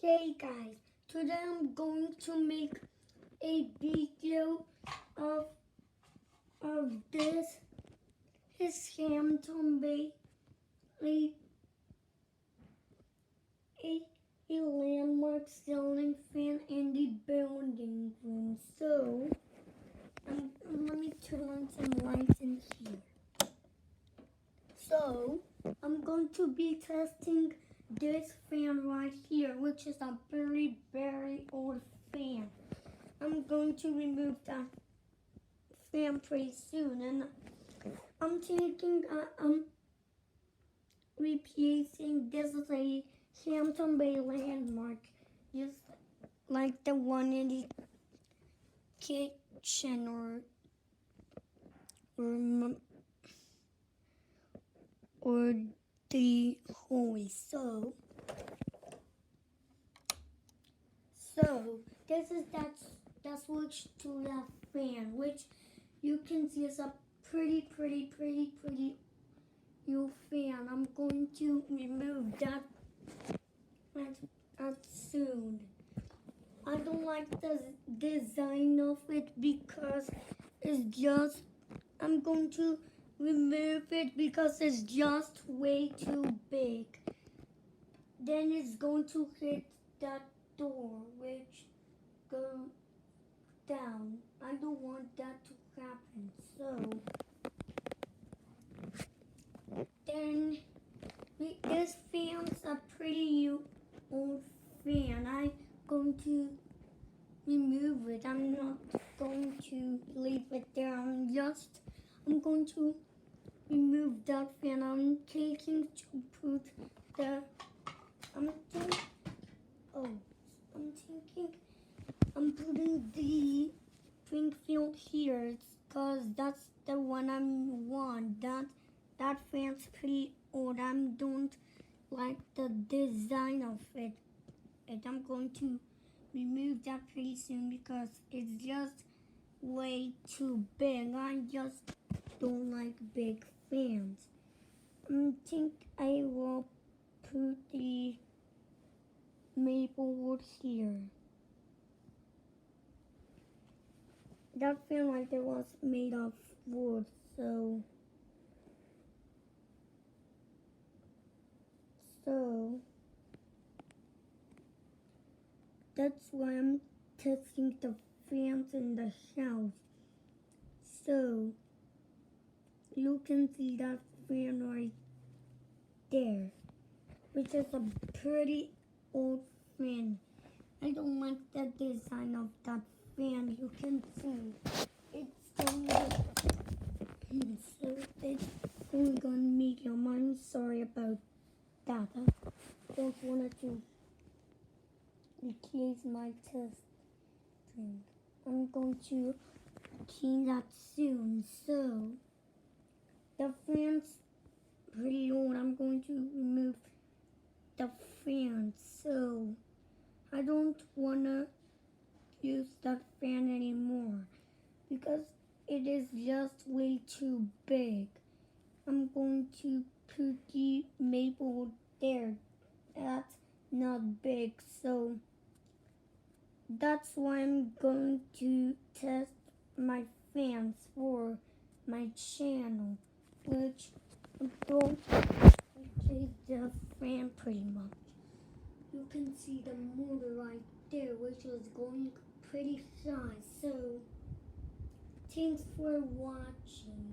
Hey guys, today I'm going to make a video of this his Samsung a, a landmark ceiling fan in the building room. So let me turn on some lights in here. So I'm going to be testing this fan right here, which is a very old fan. I'm going to remove that fan pretty soon, and I'm thinking I'm replacing this is a Samsung Bay landmark, just like the one in the kitchen or the hallway. So this is that switch to that fan, which you can see is a pretty new fan. I'm going to remove that soon. I don't like the design of it because it's just, I'm going to remove it because it's just way too big. Then it's going to hit that door, which goes down. I don't want that to happen. So then this fan's a pretty old fan. I'm going to remove it. I'm not going to leave it there. I'm going to remove that fan. I'm taking to put the I'm putting the Springfield here because that's the one I want. That fan's pretty old. I don't like the design of it. I'm going to remove that pretty soon because it's just way too big. I just don't like big fans. I think I will put the maple wood here. That fan right there was made of wood, so that's why I'm testing the fans in the house. So you can see that fan right there, which is a pretty old fan. I don't like the design of that fan. You can see it's only gone medium. I'm sorry about that. I don't want to replace my test string. I'm going to clean that soon. So the fan's pretty old. I'm going to remove the fan. So I don't want to use that fan anymore because it is just way too big. I'm going to put the maple there. That's not big, so that's why I'm going to test my fans for my channel, which is the fan pretty much. You can see the motor right there, which is going pretty fast. So thanks for watching.